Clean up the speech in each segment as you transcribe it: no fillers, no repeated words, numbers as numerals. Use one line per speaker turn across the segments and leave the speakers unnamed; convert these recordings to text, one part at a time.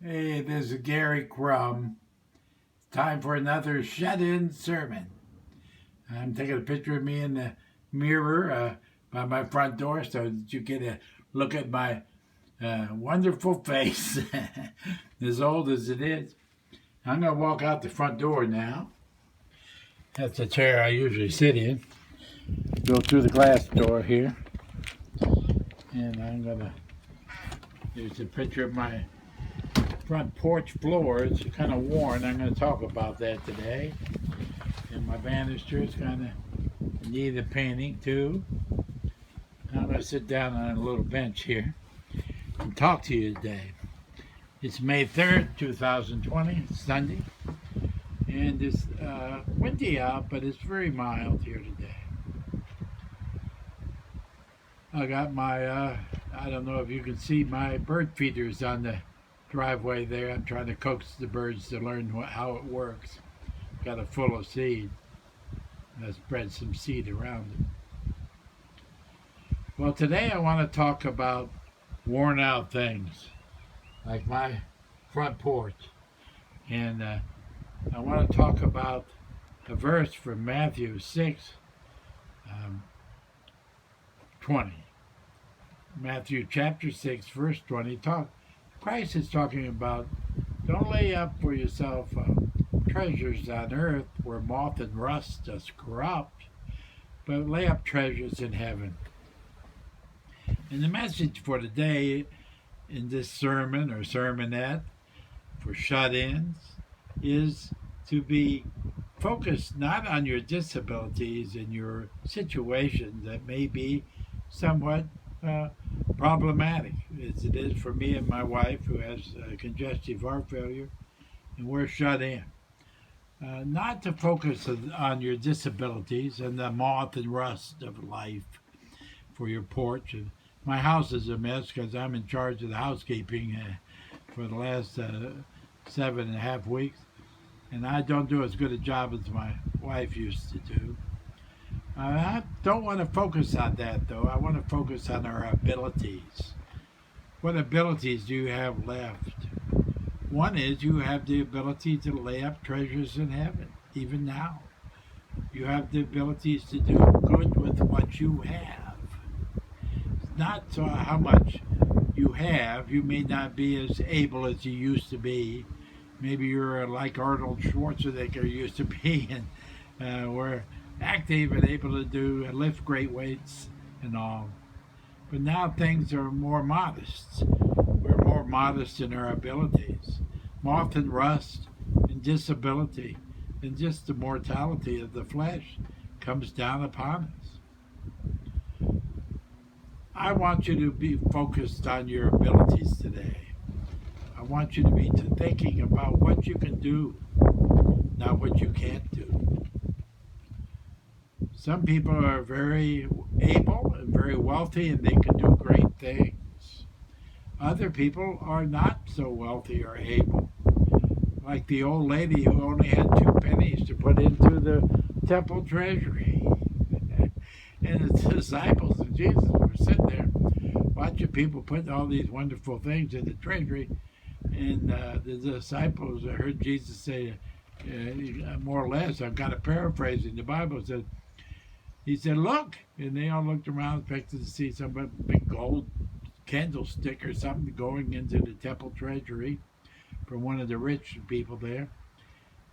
Hey, this is Gary Crum. It's time for another shut-in sermon. I'm taking a picture of me in the mirror by my front door so that you get a look at my wonderful face, as old as it is. I'm going to walk out the front door now. That's the chair I usually sit in. Go through the glass door here. And there's a picture of my front porch floor. It's kind of worn. I'm going to talk about that today. And my banisters kind of need a painting too. I'm going to sit down on a little bench here and talk to you today. It's May 3rd, 2020, it's Sunday, and it's windy out, but it's very mild here today. I got my, I don't know if you can see my bird feeders on the driveway there. I'm trying to coax the birds to learn how it works. Got it full of seed. I spread some seed around it. Well, today I want to talk about worn out things, like my front porch. And I want to talk about a verse from Matthew 6, 20. Matthew chapter 6, verse 20. Christ is talking about, don't lay up for yourself treasures on earth where moth and rust does corrupt, but lay up treasures in heaven. And the message for today in this sermon or sermonette for shut-ins is to be focused not on your disabilities and your situations that may be somewhat problematic, as it is for me and my wife who has congestive heart failure, and we're shut in. Not to focus on your disabilities and the moth and rust of life for your porch. And my house is a mess because I'm in charge of the housekeeping for the last 7.5 weeks, and I don't do as good a job as my wife used to do. I don't want to focus on that, though. I want to focus on our abilities. What abilities do you have left? One is you have the ability to lay up treasures in heaven, even now. You have the abilities to do good with what you have. It's not so how much you have. You may not be as able as you used to be. Maybe you're like Arnold Schwarzenegger used to be, and we're active and able to do and lift great weights and all. But now things are more modest. We're more modest in our abilities. Moth and rust and disability and just the mortality of the flesh comes down upon us. I want you to be focused on your abilities today. I want you to be thinking about what you can do, not what you can't do. Some people are very able and very wealthy and they can do great things. Other people are not so wealthy or able. Like the old lady who only had 2 pennies to put into the temple treasury. And the disciples of Jesus were sitting there watching people put all these wonderful things in the treasury. And the disciples heard Jesus say, more or less, I've got to paraphrase in the Bible, said, he said, look, and they all looked around expecting to see some big gold candlestick or something going into the temple treasury from one of the rich people there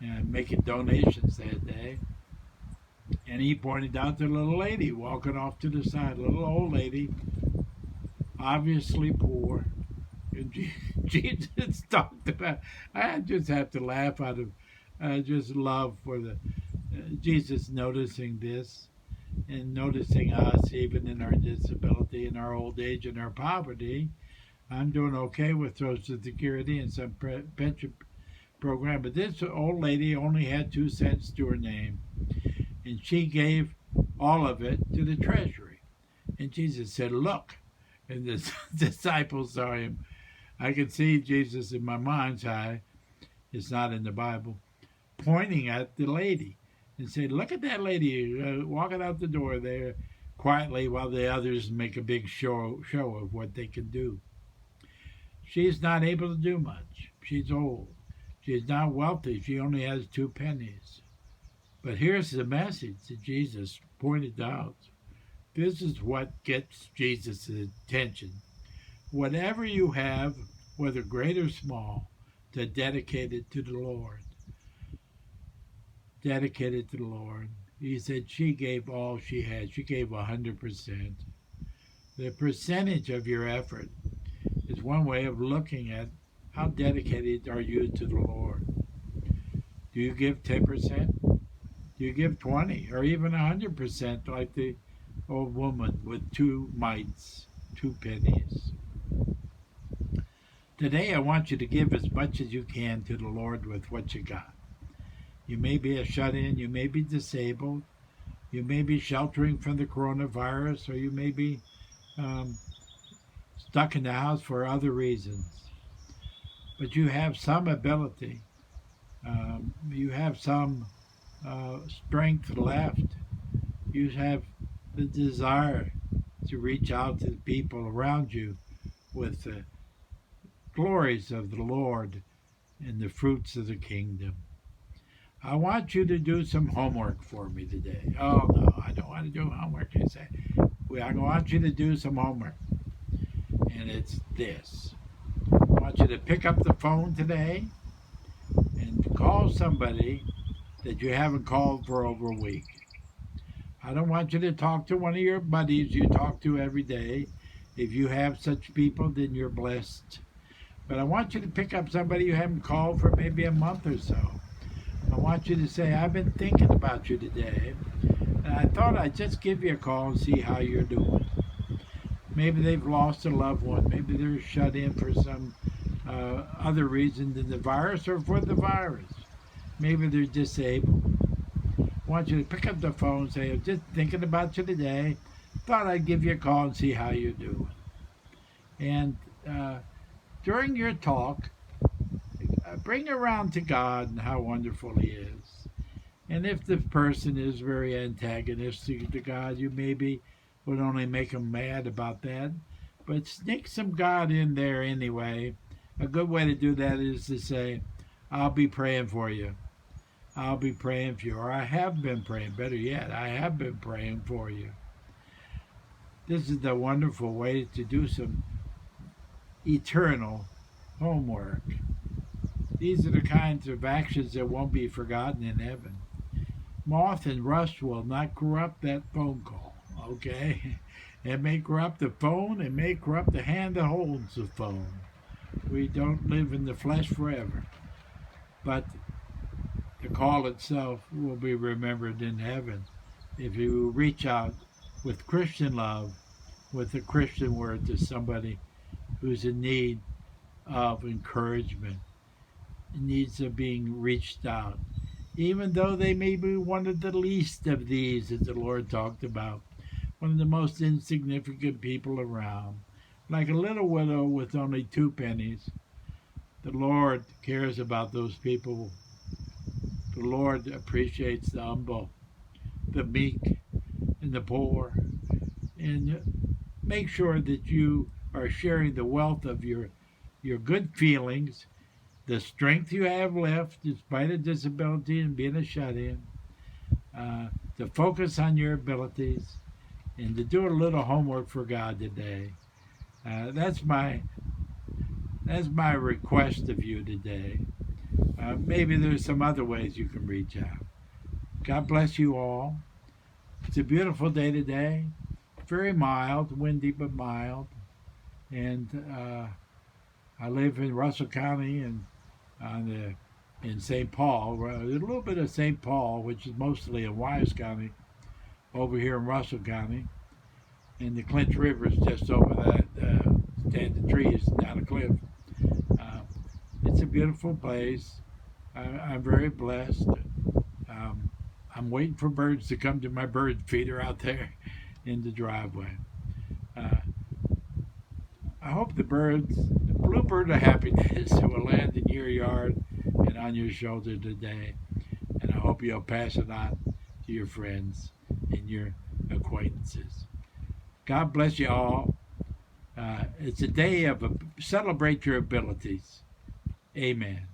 and making donations that day. And he pointed out the little lady walking off to the side, a little old lady, obviously poor. And Jesus talked about, I just have to laugh out of just love for the Jesus noticing this and noticing us even in our disability and our old age and our poverty. I'm doing okay with Social Security and some pension program, but this old lady only had 2 cents to her name, and she gave all of it to the treasury. And Jesus said, look, and the disciples saw him. I could see Jesus in my mind's eye, it's not in the Bible, pointing at the lady and said, look at that lady walking out the door there quietly while the others make a big show of what they can do. She's not able to do much She's old. She's not wealthy. She only has 2 pennies. But here's the message that Jesus pointed out. This is what gets Jesus' attention. Whatever you have, whether great or small, to dedicate it to the Lord. Dedicate it to the Lord. He said she gave all she had. She gave 100%. The percentage of your effort is one way of looking at how dedicated are you to the Lord. Do you give 10%? Do you give 20 or even 100% like the old woman with 2 mites, 2 pennies? Today I want you to give as much as you can to the Lord with what you got. You may be a shut-in, you may be disabled, you may be sheltering from the coronavirus, or you may be stuck in the house for other reasons. But you have some ability. You have some strength left. You have the desire to reach out to the people around you with the glories of the Lord and the fruits of the kingdom. I want you to do some homework for me today. Oh, no, I don't want to do homework. You say, I want you to do some homework. And it's this. I want you to pick up the phone today and call somebody that you haven't called for over a week. I don't want you to talk to one of your buddies you talk to every day. If you have such people, then you're blessed. But I want you to pick up somebody you haven't called for maybe a month or so. I want you to say, I've been thinking about you today, and I thought I'd just give you a call and see how you're doing. Maybe they've lost a loved one. Maybe they're shut in for some other reason than the virus or for the virus. Maybe they're disabled. I want you to pick up the phone and say, I'm just thinking about you today. Thought I'd give you a call and see how you're doing. And during your talk, bring around to God and how wonderful He is. And if the person is very antagonistic to God, you maybe would only make them mad about that. But sneak some God in there anyway. A good way to do that is to say, I'll be praying for you. I'll be praying for you. Or I have been praying. Better yet, I have been praying for you. This is the wonderful way to do some eternal homework. These are the kinds of actions that won't be forgotten in heaven. Moth and rust will not corrupt that phone call, okay? It may corrupt the phone, it may corrupt the hand that holds the phone. We don't live in the flesh forever. But the call itself will be remembered in heaven if you reach out with Christian love, with a Christian word to somebody who's in need of encouragement, needs of being reached out, even though they may be one of the least of these, as the Lord talked about, one of the most insignificant people around, like a little widow with only 2 pennies. The Lord cares about those people. The Lord appreciates the humble, the meek, and the poor. And make sure that you are sharing the wealth of your good feelings, the strength you have left in spite of disability and being a shut-in, to focus on your abilities, and to do a little homework for God today. That's my request of you today. Maybe there's some other ways you can reach out. God bless you all. It's a beautiful day today. Very mild, windy but mild. And I live in Russell County and in St. Paul. There's a little bit of St. Paul, which is mostly in Wise County, over here in Russell County. And the Clinch River is just over that stand of trees down a cliff. It's a beautiful place. I'm very blessed. I'm waiting for birds to come to my bird feeder out there in the driveway. I hope the bluebird of happiness will land in your yard and on your shoulder today. And I hope you'll pass it on to your friends and your acquaintances. God bless you all. It's a day of celebrate your abilities. Amen.